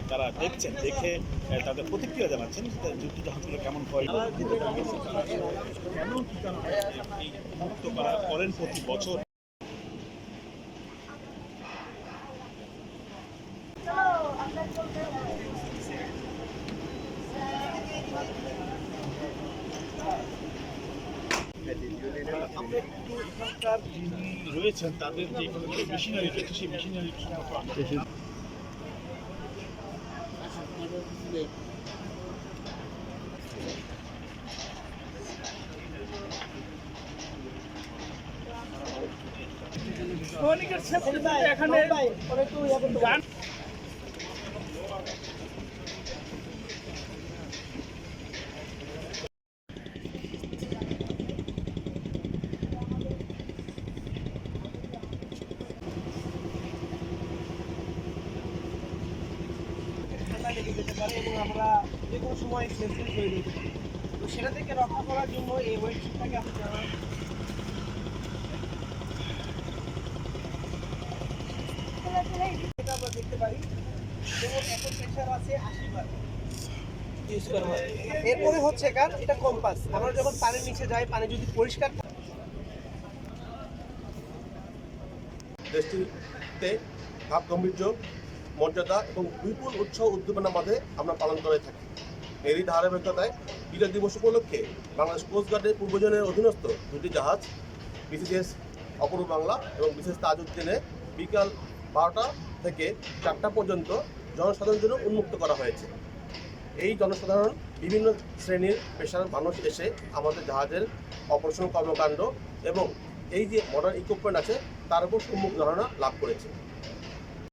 তারা দেখছেন, দেখে তাদের প্রতিক্রিয়া জানাচ্ছেন যুদ্ধ জাহাজগুলো কেমন হয়, কেন কি কারণে এই মুক্ত করেন প্রতি বছর। আমরা একটু এখানকার যিনি রয়েছেন তাদের যে মেশিনারি রয়েছে সেই মেশিনারি সৈনিকের ক্ষেত্রে এখানে গান লেগে যেতে পারে এবং আমরা যে কোনো সময় সেন্সিটিভ হয়ে যেতে পারি। তো সেটা থেকে রক্ষা করার জন্য এই ওয়েটশিটটাকে আমরা দেখতে পারি। যেমন এখন প্রেশার আছে 80 বার ইউজ করা হয়। এরপরে হচ্ছে কার এটা কম্পাস। আমরা যখন পানির নিচে যাই, পানি যদি পরিষ্কার থাকে, দেশটিতে ভাব গাম্ভীর্য, মর্যাদা এবং বিপুল উৎসাহ উদ্দীপনার মাঝে আমরা পালন করে থাকি। এরই ধারাবাহিকতায় বিজয় দিবস উপলক্ষে বাংলাদেশ কোস্টগার্ডের পূর্বজনের অধীনস্থ দুটি জাহাজ বিসিএস অপূর্ব বাংলা এবং বিসিএস তাজউদ্দিনে বিকাল 12টা থেকে 4টা পর্যন্ত জনসাধারণের জন্য উন্মুক্ত করা হয়েছে। এই জনসাধারণ বিভিন্ন শ্রেণীর পেশার মানুষ এসে আমাদের জাহাজের অপারেশন কর্মকাণ্ড এবং এই যে মডার্ন ইকুইপমেন্ট আছে তার উপর সম্মুখ ধারণা লাভ করেছে।